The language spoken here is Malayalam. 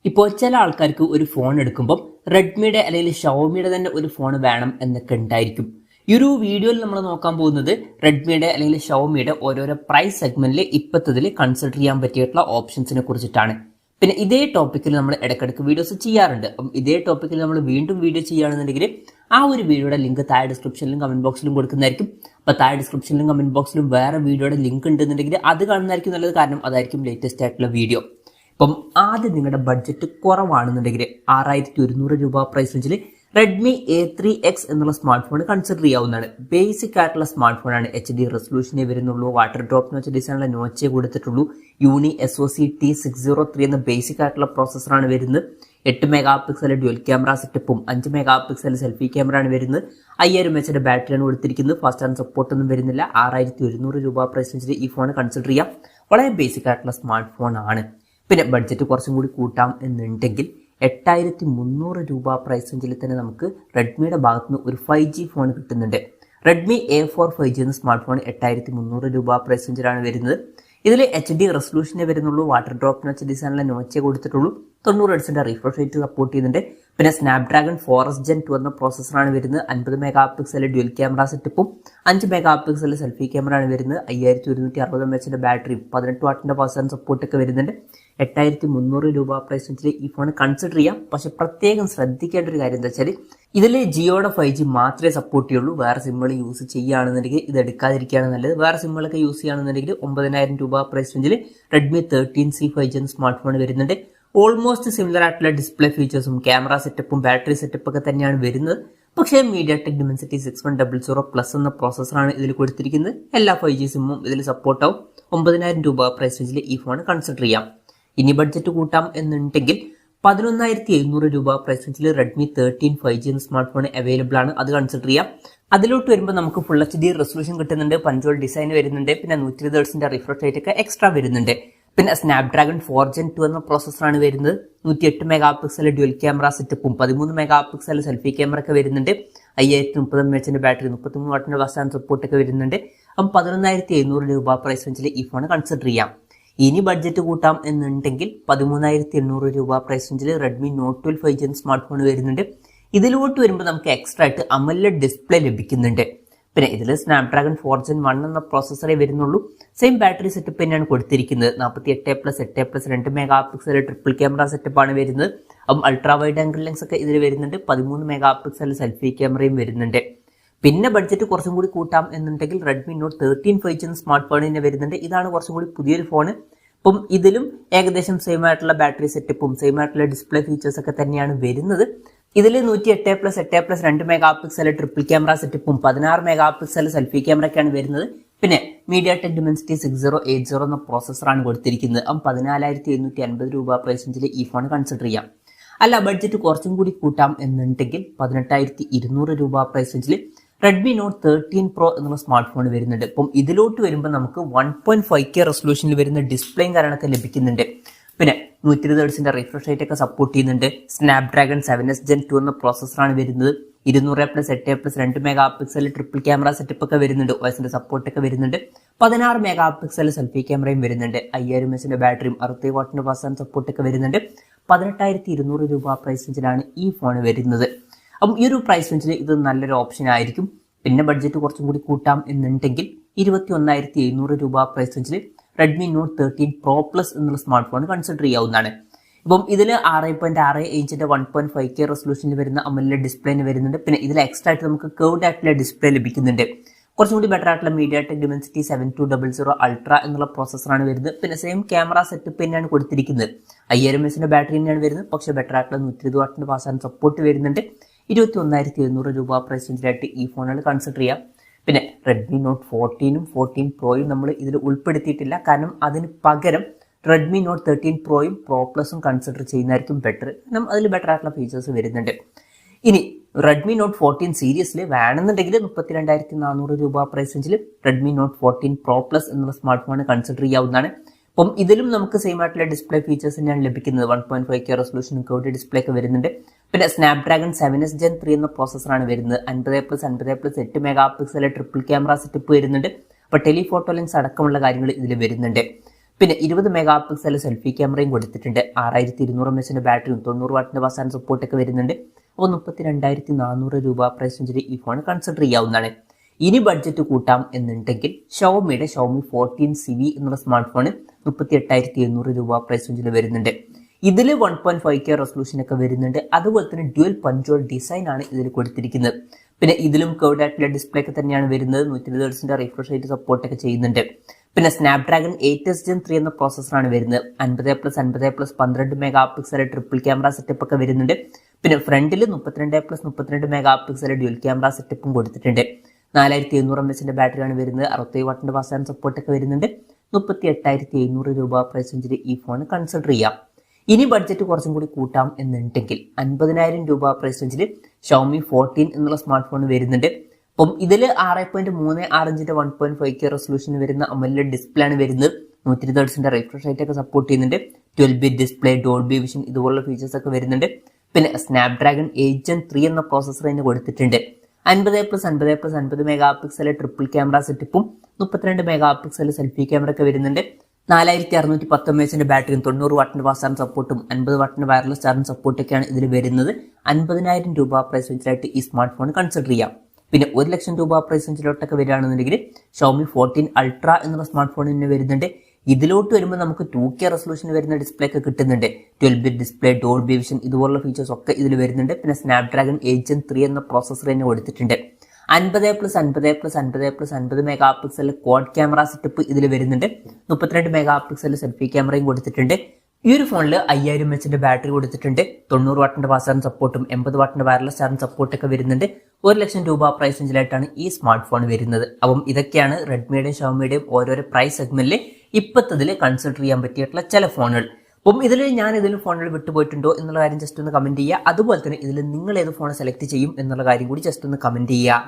ഇപ്പോൾ ചില ആൾക്കാർക്ക് ഒരു ഫോൺ എടുക്കുമ്പോൾ റെഡ്മിയുടെ അല്ലെങ്കിൽ ഷവോമിയുടെ തന്നെ ഒരു ഫോൺ വേണം എന്നൊക്കെ ഉണ്ടായിരിക്കും. ഈ ഒരു വീഡിയോയിൽ നമ്മൾ നോക്കാൻ പോകുന്നത് റെഡ്മിയുടെ അല്ലെങ്കിൽ ഷവോമിയുടെ ഓരോരോ പ്രൈസ് സെഗ്മെന്റിൽ ഇപ്പോഴത്തതിൽ കൺസിഡർ ചെയ്യാൻ പറ്റിയിട്ടുള്ള ഓപ്ഷൻസിനെ കുറിച്ചിട്ടാണ്. പിന്നെ ഇതേ ടോപ്പിക്കിൽ നമ്മൾ ഇടയ്ക്കിടയ്ക്ക് വീഡിയോസ് ചെയ്യാറുണ്ട്. അപ്പം ഇതേ ടോപ്പിക്കിൽ നമ്മൾ വീണ്ടും വീഡിയോ ചെയ്യുകയാണെന്നുണ്ടെങ്കിൽ ആ ഒരു വീഡിയോയുടെ ലിങ്ക് താഴെ ഡിസ്ക്രിപ്ഷനിലും കമന്റ് ബോക്സിലും കൊടുക്കുന്നതായിരിക്കും. അപ്പോൾ താഴെ ഡിസ്ക്രിപ്ഷനിലും കമന്റ് ബോക്സിലും വേറെ വീഡിയോയുടെ ലിങ്ക് ഉണ്ടെന്നുണ്ടെങ്കിൽ അത് കാണുന്നതായിരിക്കും നല്ലത്. കാരണം അതായിരിക്കും ലേറ്റസ്റ്റ് ആയിട്ടുള്ള വീഡിയോ. ഇപ്പം ആദ്യം നിങ്ങളുടെ ബഡ്ജറ്റ് കുറവാണെന്നുണ്ടെങ്കിൽ 6100 രൂപ പ്രൈസ് റേഞ്ചിൽ റെഡ്മി A3X എന്നുള്ള സ്മാർട്ട് ഫോൺ കൺസിഡർ ചെയ്യാവുന്നതാണ്. ബേസിക് ആയിട്ടുള്ള സ്മാർട്ട് ഫോണാണ്. HD റെസൊല്യൂഷനേ വരുന്നുള്ളൂ. വാട്ടർ ഡ്രോപ്പ് നോച്ച് ഡിസൈനുള്ള നോച്ചേ കൊടുത്തിട്ടുള്ളൂ. യൂണി SoC T603 എന്ന ബേസിക് ആയിട്ടുള്ള പ്രോസസ്സറാണ് വരുന്നത്. 8 മെഗാ പിക്സൽ ഡ്യുവൽ ക്യാമറ സെറ്റപ്പും 5 മെഗാ പിക്സൽ സെൽഫി ക്യാമറ ആണ് വരുന്നത്. 5000 mAh ബാറ്ററിയാണ് കൊടുത്തിരിക്കുന്നത്. ഫാസ്റ്റ് ചാർജ് സപ്പോർട്ട് ഒന്നും വരുന്നില്ല. 6100 രൂപ പ്രൈസ് റേഞ്ചിൽ ഈ ഫോൺ കൺസിഡർ ചെയ്യാം. വളരെ ബേസിക് ആയിട്ടുള്ള സ്മാർട്ട് ഫോൺ ആണ്. പിന്നെ ബഡ്ജറ്റ് കുറച്ചും കൂടി കൂട്ടാം എന്നുണ്ടെങ്കിൽ 8300 രൂപ പ്രൈസ് റേഞ്ചിൽ തന്നെ നമുക്ക് റെഡ്മിയുടെ ഭാഗത്തുനിന്ന് ഒരു 5G ഫോൺ കിട്ടുന്നുണ്ട്. റെഡ്മി A4 5G എന്ന സ്മാർട്ട് ഫോൺ 8300 രൂപ പ്രൈസ് റേഞ്ചിലാണ് വരുന്നത്. ഇതിൽ HD റെസൊല്യൂഷനെ വരുന്നുള്ളൂ. വാട്ടർ ഡ്രോപ്പ് നോച്ച് ഡിസൈനിലെ നോച്ചേ കൊടുത്തിട്ടുള്ളൂ. 90 Hz റിഫ്രഷ് റേറ്റ് സപ്പോർട്ട് ചെയ്യുന്നുണ്ട്. പിന്നെ സ്നാപ്ഡ്രാഗൺ 4S Gen 2 എന്ന പ്രോസസ്സറാണ് വരുന്നത്. 50 മെഗാ പിക്സൽ ഡ്യുവൽ ക്യാമറ സെറ്റപ്പും 5 മെഗാ പിക്സൽ സെൽഫി ക്യാമറ ആണ് വരുന്നത്. 5160 mAh ബാറ്ററിയും 18 വാട്ടിന്റെ ഫാസ്റ്റ് ചാർജ് സപ്പോർട്ടൊക്കെ വരുന്നുണ്ട്. 8300 രൂപ പ്രൈസ് റേഞ്ചിൽ ഈ ഫോൺ കൺസിഡർ ചെയ്യാം. പക്ഷെ പ്രത്യേകം ശ്രദ്ധിക്കേണ്ട ഒരു കാര്യം എന്താ വെച്ചാൽ ഇതിൽ ജിയോയുടെ 5G മാത്രമേ സപ്പോർട്ട് ചെയ്യുള്ളൂ. വേറെ സിമ്മുകൾ യൂസ് ചെയ്യുകയാണെന്നുണ്ടെങ്കിൽ ഇത് എടുക്കാതിരിക്കുകയാണ് നല്ലത്. വേറെ സിമ്മുകളൊക്കെ യൂസ് ചെയ്യുകയാണെന്നുണ്ടെങ്കിൽ 9000 രൂപ പ്രൈസ് റേഞ്ചിൽ റെഡ്മി 13C 5G എന്ന സ്മാർട്ട് ഫോൺ വരുന്നുണ്ട്. ഓൾമോസ്റ്റ് സിമിലർ ആയിട്ടുള്ള ഡിസ്പ്ലേ ഫീച്ചേഴ്സും ക്യാമറ സെറ്റപ്പും ബാറ്ററി സെറ്റപ്പ് ഒക്കെ തന്നെയാണ് വരുന്നത്. പക്ഷേ MediaTek Dimensity 6100+ എന്ന പ്രോസസ്സറാണ് ഇതിൽ കൊടുത്തിരിക്കുന്നത്. എല്ലാ 5G സിമ്മും ഇതിൽ സപ്പോർട്ട് ആവും. 9000 രൂപ പ്രൈസ് റേഞ്ചിൽ ഈ ഫോൺ കൺസിഡർ ചെയ്യാം. ഇനി ബഡ്ജറ്റ് കൂട്ടാം എന്നുണ്ടെങ്കിൽ 11700 രൂപ പ്രൈസ് റേഞ്ചിൽ റെഡ്മി 13 5G എന്ന സ്മാർട്ട് ഫോൺ അവൈലബിൾ ആണ്. അത് കൺസിഡർ ചെയ്യാം. അതിലോട്ട് വരുമ്പോൾ നമുക്ക് ഫുൾ HD റെസൊല്യൂഷൻ കിട്ടുന്നുണ്ട്. പഞ്ചോൾ ഡിസൈൻ വരുന്നുണ്ട്. പിന്നെ 120 Hz റിഫ്രഷ് റേറ്റ് ഒക്കെ എക്സ്ട്രാ വരുന്നുണ്ട്. പിന്നെ സ്നാപ്ഡ്രാഗൺ 4 Gen 2 എന്ന പ്രോസസ്സറാണ് വരുന്നത്. 108 മെഗാ പിക്സൽ ഡ്യുവൽ ക്യാമറ സെറ്റപ്പും 13 മെഗാ പിക്സൽ സെൽഫി ക്യാമറ ഒക്കെ വരുന്നുണ്ട്. 5030 mAh ബാറ്ററി 33 വാട്ടിന്റെ ഫാസ്റ്റ് ചാർജ് സപ്പോർട്ട് ഒക്കെ വരുന്നുണ്ട്. അപ്പം 11700 രൂപ പ്രൈസ് റേഞ്ചിൽ ഈ ഫോൺ കൺസിഡർ ചെയ്യാം. ഇനി ബഡ്ജറ്റ് കൂട്ടാം എന്നുണ്ടെങ്കിൽ 13800 രൂപ പ്രൈസ് റേഞ്ചിൽ റെഡ്മി നോട്ട് 12 5G എന്ന സ്മാർട്ട് ഫോൺ വരുന്നുണ്ട്. ഇതിലോട്ട് വരുമ്പോൾ നമുക്ക് എക്സ്ട്രാ ആയിട്ട് AMOLED ഡിസ്പ്ലേ ലഭിക്കുന്നുണ്ട്. പിന്നെ ഇതിൽ സ്നാപ്ഡ്രാഗൺ 4 Gen 1 എന്ന പ്രോസസ്സറേ വരുന്നുള്ളൂ. സെയിം ബാറ്ററി സെറ്റപ്പ് തന്നെയാണ് കൊടുത്തിരിക്കുന്നത്. 48+8+2 2 മെഗാ പിക്സൽ ട്രിപ്പിൾ ക്യാമറ സെറ്റപ്പാണ് വരുന്നത്. അപ്പം അൾട്രാ വൈഡ് ആംഗിൾ ലെൻസ് ഒക്കെ ഇതിൽ വരുന്നുണ്ട്. 13 മെഗാ പിക്സൽ സെൽഫി ക്യാമറയും വരുന്നുണ്ട്. പിന്നെ ബഡ്ജറ്റ് കുറച്ചും കൂടി കൂട്ടാം എന്നുണ്ടെങ്കിൽ റെഡ്മി നോട്ട് 13 5G എന്ന സ്മാർട്ട് ഫോൺ തന്നെ വരുന്നുണ്ട്. ഇതാണ് കുറച്ചും കൂടി പുതിയൊരു ഫോൺ. അപ്പം ഇതിലും ഏകദേശം സെയിം ആയിട്ടുള്ള ബാറ്ററി സെറ്റപ്പും സെയിം ആയിട്ടുള്ള ഡിസ്പ്ലേ ഫീച്ചേഴ്സ് ഒക്കെ തന്നെയാണ് വരുന്നത്. ഇതിൽ 108+8+2 മെഗാ പിക്സൽ ട്രിപ്പിൾ ക്യാമറ സെറ്റപ്പും 16 മെഗാ പിക്സൽ സെൽഫി ക്യാമറയൊക്കെയാണ് വരുന്നത്. പിന്നെ MediaTek Dimensity 6080 എന്ന പ്രോസസ്സറാണ് കൊടുത്തിരിക്കുന്നത്. 14750 രൂപ പ്രൈസ് റേഞ്ചിൽ ഈ ഫോൺ കൺസിഡർ ചെയ്യാം. അല്ല ബഡ്ജറ്റ് കുറച്ചും കൂടി കൂട്ടാം എന്നുണ്ടെങ്കിൽ 18200 രൂപ പ്രൈസ് റേഞ്ചിൽ റെഡ്മി നോട്ട് 13 Pro എന്നുള്ള സ്മാർട്ട് ഫോൺ വരുന്നുണ്ട്. അപ്പം ഇതിലോട്ട് വരുമ്പോൾ നമുക്ക് 1.5K റെസൊല്യൂഷനിൽ വരുന്ന ഡിസ്പ്ലേയും കാര്യങ്ങളൊക്കെ ലഭിക്കുന്നുണ്ട്. പിന്നെ 120 Hz റിഫ്രഷ് റേറ്റ് ഒക്കെ സപ്പോർട്ട് ചെയ്യുന്നുണ്ട്. സ്നാപ്ഡ്രാഗൺ 7S Gen 2 എന്ന പ്രോസസ്സറാണ് വരുന്നത്. 200+8+2 mega pixel triple camera setup ഒക്കെ വരുന്നുണ്ട്. OSന്റെ സപ്പോർട്ട് ഒക്കെ വരുന്നുണ്ട്. 16 മെഗാ പിക്സൽ സെൽഫി ക്യാമറയും വരുന്നുണ്ട്. 5000 mAh ബാറ്ററിയും 60 വാട്ടിന്റെ ഫാസ്റ്റ് ചാർജ് സപ്പോർട്ട് ഒക്കെ വരുന്നുണ്ട്. 18200 രൂപ പ്രൈസ് റേഞ്ചിലാണ് ഈ ഫോൺ വരുന്നത്. അപ്പം ഈ ഒരു പ്രൈസ് റേഞ്ചിൽ ഇത് നല്ലൊരു ഓപ്ഷൻ ആയിരിക്കും. പിന്നെ ബഡ്ജറ്റ് കുറച്ചും കൂടി കൂട്ടാം എന്നുണ്ടെങ്കിൽ 21700 രൂപ പ്രൈസ് റേഞ്ചിൽ റെഡ്മി നോട്ട് 13 Pro Plus എന്നുള്ള സ്മാർട്ട് ഫോൺ കൺസിഡർ ചെയ്യാവുന്നതാണ്. ഇപ്പം ഇതിൽ 6.6 ഇഞ്ചിന്റെ 1.5K റെസൊല്യൂഷനിൽ വരുന്ന AMOLED ഡിസ്പ്ലേന് വരുന്നുണ്ട്. പിന്നെ ഇതിൽ എക്സ്ട്രാ ആയിട്ട് നമുക്ക് കർവ്ഡ് ആയിട്ടുള്ള ഡിസ്പ്ലേ ലഭിക്കുന്നുണ്ട്. കുറച്ചും കൂടി ബെറ്റർ ആയിട്ടുള്ള MediaTek Dimensity 7200 Ultra എന്നുള്ള പ്രോസസ്സറാണ് വരുന്നത്. പിന്നെ സെയിം ക്യാമറ സെറ്റപ്പ് തന്നെയാണ് കൊടുത്തിരിക്കുന്നത്. 5000 mAh ബാറ്ററി തന്നെയാണ് വരുന്നത്. പക്ഷേ ബെറ്റർ ആയിട്ടുള്ള 120 വാട്ടിന്റെ ഫാസ്റ്റ് ചാർജ് സപ്പോർട്ട് വരുന്നുണ്ട്. 21700 രൂപ പ്രൈസ് റേഞ്ചിലായിട്ട് ഈ ഫോണുകൾ കൺസിഡർ ചെയ്യാം. പിന്നെ റെഡ്മി നോട്ട് 14ഉം 14 Proയും നമ്മൾ ഇതിൽ ഉൾപ്പെടുത്തിയിട്ടില്ല. കാരണം അതിന് പകരം റെഡ്മി നോട്ട് 13 Proയും Pro Plusഉം കൺസിഡർ ചെയ്യുന്നതായിരിക്കും ബെറ്റർ. കാരണം അതിൽ ബെറ്റർ ആയിട്ടുള്ള ഫീച്ചേഴ്സ് വരുന്നുണ്ട്. ഇനി റെഡ്മി നോട്ട് 14 സീരീസിൽ വേണമെന്നുണ്ടെങ്കിൽ 32400 രൂപ പ്രൈസ് റേഞ്ചിൽ റെഡ്മി നോട്ട് 14 Pro Plus എന്നുള്ള സ്മാർട്ട് ഫോൺ കൺസിഡർ ചെയ്യാവുന്നതാണ്. അപ്പം ഇതിലും നമുക്ക് സെയിം ആയിട്ടുള്ള ഡിസ്പ്ലേ ഫീച്ചേഴ്സ് തന്നെയാണ് ലഭിക്കുന്നത്. 1.5K റെസൊല്യൂഷൻ കർവ്ഡ് ഡിസ്പ്ലേ ഒക്കെ വരുന്നുണ്ട്. പിന്നെ സ്നാപ്ഡ്രാഗൺ 7S Gen 3 എന്ന പ്രോസസ്സറാണ് വരുന്നത്. 50+50+8 mega pixel triple camera setup വരുന്നുണ്ട്. അപ്പോൾ ടെലിഫോട്ടോ ലെൻസ് അടക്കമുള്ള കാര്യങ്ങൾ ഇതിൽ വരുന്നുണ്ട്. പിന്നെ 20 മെഗാ പിക്സൽ സെൽഫി ക്യാമറയും കൊടുത്തിട്ടുണ്ട്. 6200 mAh ബാറ്ററിയും 90 വാട്ടിന്റെ ഫാസ്റ്റ് ചാർജ് സപ്പോർട്ടൊക്കെ വരുന്നുണ്ട്. അപ്പോൾ 32,400 രൂപ പ്രൈസ് റേഞ്ചിൽ ഈ ഫോൺ കൺസിഡർ ചെയ്യാവുന്നതാണ്. ഇനി ബഡ്ജറ്റ് കൂട്ടാം എന്നുണ്ടെങ്കിൽ ഷവോമിയുടെ ഷവോമി 14CV എന്നുള്ള സ്മാർട്ട് ഫോൺ 38,700 രൂപ പ്രൈസ് റേഞ്ചിൽ വരുന്നുണ്ട്. ഇതിൽ 1.5K റെസൊല്യൂഷൻ ഒക്കെ വരുന്നുണ്ട്. അതുപോലെ തന്നെ ഡ്യുവൽ പഞ്ചോൾ ഡിസൈൻ ആണ് ഇതിൽ കൊടുത്തിരിക്കുന്നത്. പിന്നെ ഇതിലും കർവ്ഡ് ആയിട്ടുള്ള ഡിസ്പ്ലേ ഒക്കെ തന്നെയാണ് വരുന്നത്. 120 Hz റിഫ്രഷ് റേറ്റ് സപ്പോർട്ട് ഒക്കെ ചെയ്യുന്നുണ്ട്. പിന്നെ സ്നാപ്ഡ്രാഗൺ 8S Gen 3 എന്ന പ്രോസസ്സറാണ് വരുന്നത്. 50+50+12 MP ട്രിപ്പിൾ ക്യാമറ സെറ്റപ്പ് ഒക്കെ വരുന്നുണ്ട്. പിന്നെ ഫ്രണ്ടിൽ 32+32 MP ഡ്യുവൽ ക്യാമറ സെറ്റപ്പും കൊടുത്തിട്ടുണ്ട്. 4700 mAh ബാറ്ററിയാണ് വരുന്നത്. 67 വാട്ടിന്റെ ഫാസ്റ്റ് ചാർജ് സപ്പോർട്ട് ഒക്കെ വരുന്നുണ്ട്. 38,700 രൂപ പ്രൈസ് റേഞ്ചിൽ ഈ ഫോൺ കൺസിഡർ ചെയ്യാം. ഇനി ബഡ്ജറ്റ് കുറച്ചും കൂടി കൂട്ടാം എന്നുണ്ടെങ്കിൽ 50,000 രൂപ പ്രൈസ് റേഞ്ചിൽ ഷവോമി 14 എന്നുള്ള സ്മാർട്ട് ഫോൺ വരുന്നുണ്ട്. അപ്പം ഇതിൽ 6.36 ഇഞ്ചിന്റെ 1.5K റെസൊല്യൂഷൻ വരുന്ന അമോലെഡ് ഡിസ്പ്ലേ ആണ് വരുന്നത്. 120 Hz റിഫ്രഷ് റേറ്റ് ഒക്കെ സപ്പോർട്ട് ചെയ്യുന്നുണ്ട്. 12-bit ഡിസ്പ്ലേ, ഡോൾബി വിഷൻ ഇതുപോലുള്ള ഫീച്ചേഴ്സ് ഒക്കെ വരുന്നുണ്ട്. പിന്നെ സ്നാപ്ഡ്രാഗൺ 8 Gen 3 എന്ന പ്രോസസ്സർ തന്നെ കൊടുത്തിട്ടുണ്ട്. 50+50+50 MP ട്രിപ്പിൾ ക്യാമറ സെറ്റപ്പും 32 MP സെൽഫി ക്യാമറ ഒക്കെ വരുന്നുണ്ട്. 4610 mAh ബാറ്ററിയും 90 വാട്ടിന്റെ ഫാസ്റ്റ് ചാർജ് സപ്പോർട്ടും 50 വാട്ടിന്റെ വയർലെസ് ചാർജിംഗ് സപ്പോർട്ടൊക്കെയാണ് ഇതിൽ വരുന്നത്. 50,000 രൂപ പ്രൈസ് റേഞ്ചിലായിട്ട് ഈ സ്മാർട്ട് ഫോൺ കൺസിഡർ ചെയ്യാം. പിന്നെ 1 ലക്ഷം രൂപ പ്രൈസ് റേഞ്ചിലോട്ടൊക്കെ വരികയാണെന്നുണ്ടെങ്കിൽ ഷവോമി 14 അൾട്ര എന്നുള്ള സ്മാർട്ട് ഫോൺ തന്നെ വരുന്നുണ്ട്. ഇതിലോട്ട് വരുമ്പോൾ നമുക്ക് 2K റെസൊല്യൂഷൻ വരുന്ന ഡിസ്പ്ലേ ഒക്കെ കിട്ടുന്നുണ്ട്. 12-bit ഡിസ്പ്ലേ, ഡോൾബി വിഷൻ ഇതുപോലുള്ള ഫീച്ചേഴ്സ് ഒക്കെ ഇതിൽ വരുന്നുണ്ട്. പിന്നെ സ്നാപ്ഡ്രാഗൺ 8 Gen 3 എന്ന പ്രോസസ്സർ തന്നെ കൊടുത്തിട്ടുണ്ട്. 50+50+50 MP ക്വാഡ് ക്യാമറ സെറ്റപ്പ് ഇതിൽ വരുന്നുണ്ട്. 32 MP സെൽഫി ക്യാമറയും കൊടുത്തിട്ടുണ്ട്. ഈ ഒരു ഫോണിൽ 5000 mAh ബാറ്ററി കൊടുത്തിട്ടുണ്ട്. 90 വാട്ടിന്റെ ഫാസ്റ്റ് ചാർജിംഗ് സപ്പോർട്ടും 80 വാട്ടിന്റെ വയർലെസ് ചാർജിംഗ് സപ്പോർട്ടൊക്കെ വരുന്നുണ്ട്. 1 ലക്ഷം രൂപ പ്രൈസ് റേഞ്ചിലായിട്ടാണ് ഈ സ്മാർട്ട് ഫോൺ വരുന്നത്. അപ്പം ഇതൊക്കെയാണ് റെഡ്മിയുടെയും ഷവോമിയുടെയും ഓരോരോ പ്രൈസ് സെഗ്മെന്റിൽ ഇപ്പത്തതിൽ കൺസിഡർ ചെയ്യാൻ പറ്റിയിട്ടുള്ള ചില ഫോണുകൾ. അപ്പം ഇതിൽ ഞാൻ ഏതെങ്കിലും ഫോണുകൾ വിട്ടുപോയിട്ടുണ്ടോ എന്നുള്ള കാര്യം ജസ്റ്റ് ഒന്ന് കമന്റ് ചെയ്യുക. അതുപോലെ തന്നെ ഇതിൽ നിങ്ങൾ ഏത് ഫോൺ സെലക്ട് ചെയ്യും എന്നുള്ള കാര്യം കൂടി ജസ്റ്റ് ഒന്ന് കമന്റ് ചെയ്യുക.